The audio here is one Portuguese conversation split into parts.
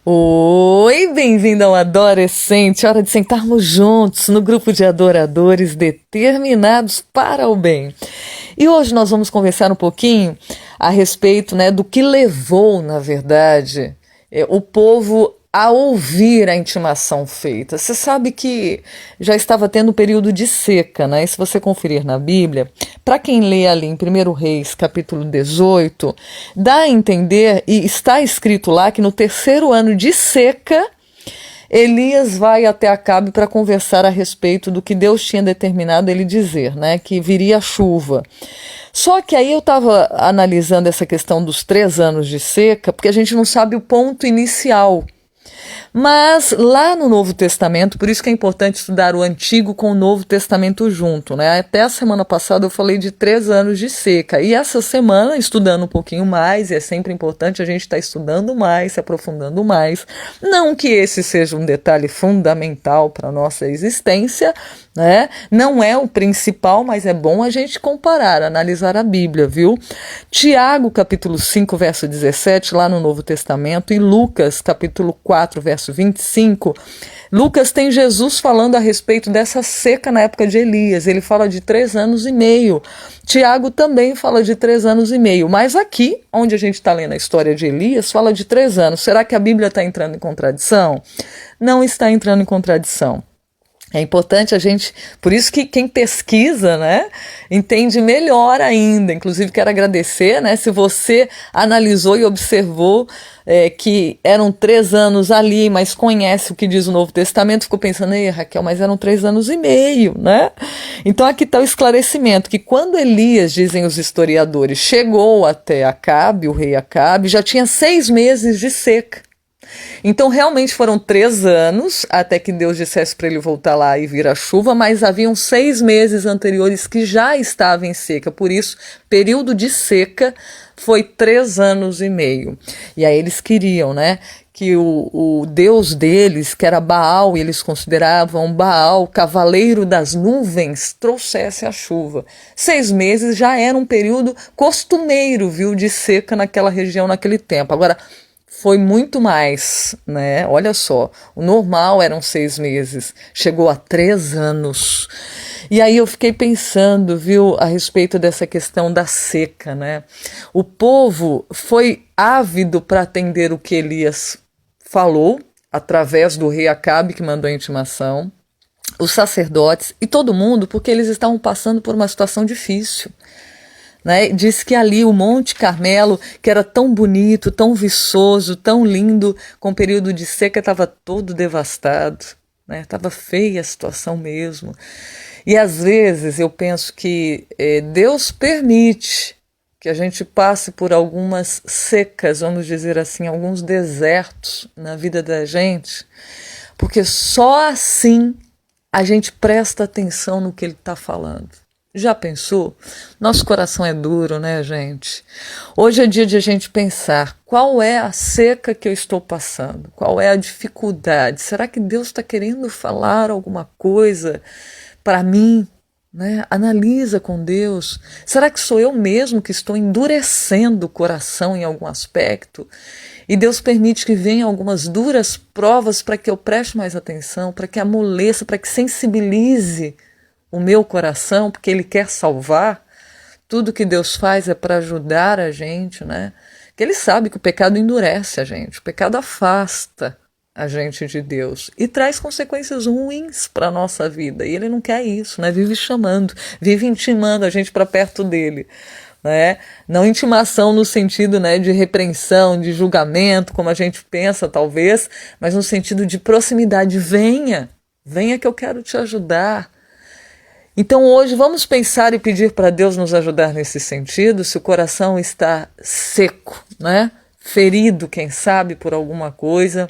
Oi, bem-vindo ao Adorescente, hora de sentarmos juntos no grupo de adoradores determinados para o bem. E hoje nós vamos conversar um pouquinho a respeito, do que levou, na verdade, o povo a ouvir a intimação feita. Você sabe que já estava tendo um período de seca, né? E se você conferir na Bíblia, para quem lê ali em 1 Reis, capítulo 18, dá a entender, e está escrito lá, que no terceiro ano de seca, Elias vai até Acabe para conversar a respeito do que Deus tinha determinado ele dizer, que viria a chuva. Só que aí eu estava analisando essa questão dos 3 anos de seca, porque a gente não sabe o ponto inicial. Mas lá no Novo Testamento, por isso que é importante estudar o Antigo com o Novo Testamento junto, Até a semana passada eu falei de 3 anos de seca, e essa semana, estudando um pouquinho mais, e é sempre importante a gente estar estudando mais, se aprofundando mais, não que esse seja um detalhe fundamental para a nossa existência, não é o principal, mas é bom a gente comparar, analisar a Bíblia, viu? Tiago, capítulo 5, verso 17, lá no Novo Testamento, e Lucas, capítulo 4, verso 25, Lucas tem Jesus falando a respeito dessa seca na época de Elias. Ele fala de 3 anos e meio. Tiago também fala de 3 anos e meio. Mas aqui, onde a gente está lendo a história de Elias, fala de 3 anos. Será que a Bíblia está entrando em contradição? Não está entrando em contradição. É importante a gente, por isso que quem pesquisa, entende melhor ainda. Inclusive quero agradecer, se você analisou e observou que eram 3 anos ali, mas conhece o que diz o Novo Testamento, ficou pensando, ei, Raquel, mas eram 3 anos e meio, Então aqui está o esclarecimento, que quando Elias, dizem os historiadores, chegou até Acabe, o rei Acabe, já tinha 6 meses de seca. Então realmente foram 3 anos até que Deus dissesse para ele voltar lá e vir a chuva, mas haviam 6 meses anteriores que já estava em seca, por isso período de seca foi 3 anos e meio. E aí eles queriam, que o Deus deles, que era Baal, e eles consideravam Baal, cavaleiro das nuvens, trouxesse a chuva. 6 meses já era um período costumeiro, viu, de seca naquela região naquele tempo. Agora, foi muito mais, Olha só, o normal eram 6 meses, chegou a 3 anos. E aí eu fiquei pensando, viu, a respeito dessa questão da seca, O povo foi ávido para atender o que Elias falou, através do rei Acabe, que mandou a intimação, os sacerdotes e todo mundo, porque eles estavam passando por uma situação difícil. Diz que ali o Monte Carmelo, que era tão bonito, tão viçoso, tão lindo, com período de seca estava todo devastado, estava feia a situação mesmo. E às vezes eu penso que Deus permite que a gente passe por algumas secas, vamos dizer assim, alguns desertos na vida da gente, porque só assim a gente presta atenção no que Ele está falando. Já pensou? Nosso coração é duro, gente? Hoje é dia de a gente pensar qual é a seca que eu estou passando, qual é a dificuldade. Será que Deus está querendo falar alguma coisa para mim? Analisa com Deus. Será que sou eu mesmo que estou endurecendo o coração em algum aspecto? E Deus permite que venham algumas duras provas para que eu preste mais atenção, para que amoleça, para que sensibilize o meu coração, porque Ele quer salvar. Tudo que Deus faz é para ajudar a gente, Porque Ele sabe que o pecado endurece a gente, o pecado afasta a gente de Deus e traz consequências ruins para a nossa vida, e Ele não quer isso, Vive chamando, vive intimando a gente para perto dEle, Não intimação no sentido, de repreensão, de julgamento, como a gente pensa talvez, mas no sentido de proximidade. Venha que eu quero te ajudar. Então hoje vamos pensar e pedir para Deus nos ajudar nesse sentido, se o coração está seco, ferido, quem sabe, por alguma coisa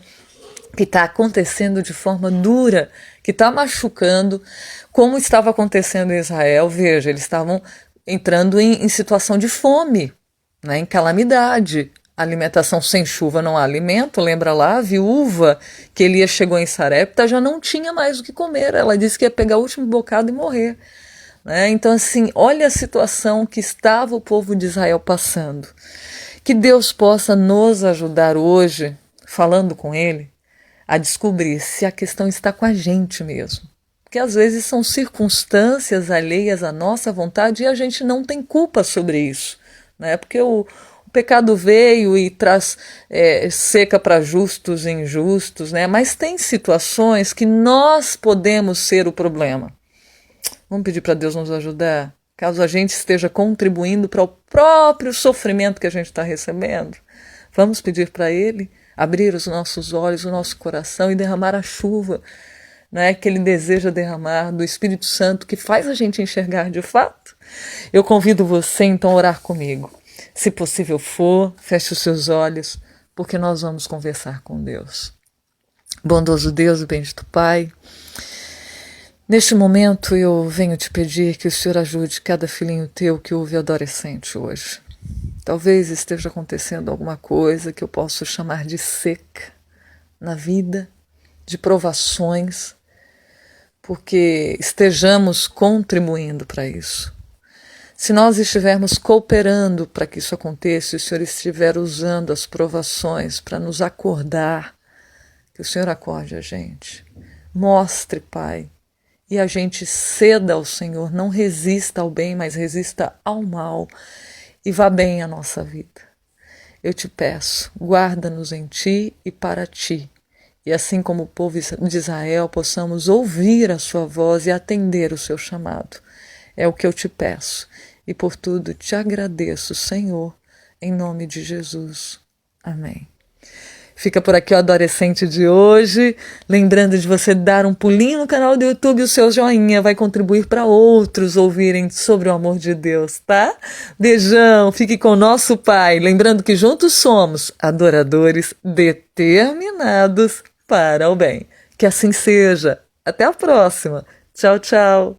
que está acontecendo de forma dura, que está machucando, como estava acontecendo em Israel. Veja, eles estavam entrando em situação de fome, em calamidade. Alimentação sem chuva não há alimento. Lembra lá a viúva que Elias chegou em Sarepta, já não tinha mais o que comer. Ela disse que ia pegar o último bocado e morrer. Então assim, olha a situação que estava o povo de Israel passando. Que Deus possa nos ajudar hoje falando com ele, a descobrir se a questão está com a gente mesmo. Porque às vezes são circunstâncias alheias à nossa vontade e a gente não tem culpa sobre isso, né? Porque o pecado veio e traz seca para justos e injustos, né? Mas tem situações que nós podemos ser o problema. Vamos pedir para Deus nos ajudar, caso a gente esteja contribuindo para o próprio sofrimento que a gente está recebendo. Vamos pedir para Ele abrir os nossos olhos, o nosso coração e derramar a chuva, né, que Ele deseja derramar do Espírito Santo, que faz a gente enxergar de fato. Eu convido você então a orar comigo. Se possível for, feche os seus olhos, porque nós vamos conversar com Deus. Bondoso Deus e bendito Pai, neste momento eu venho te pedir que o Senhor ajude cada filhinho teu que ouve adolescente hoje. Talvez esteja acontecendo alguma coisa que eu posso chamar de seca na vida, de provações, porque estejamos contribuindo para isso. Se nós estivermos cooperando para que isso aconteça, e o Senhor estiver usando as provações para nos acordar, que o Senhor acorde a gente. Mostre, Pai, e a gente ceda ao Senhor, não resista ao bem, mas resista ao mal, e vá bem a nossa vida. Eu te peço, guarda-nos em Ti e para Ti, e assim como o povo de Israel, possamos ouvir a sua voz e atender o seu chamado. É o que eu te peço, e por tudo te agradeço, Senhor, em nome de Jesus. Amém. Fica por aqui o Adolescente de hoje, lembrando de você dar um pulinho no canal do YouTube, o seu joinha vai contribuir para outros ouvirem sobre o amor de Deus, tá? Beijão, fique com o nosso Pai, lembrando que juntos somos adoradores determinados para o bem. Que assim seja. Até a próxima. Tchau, tchau.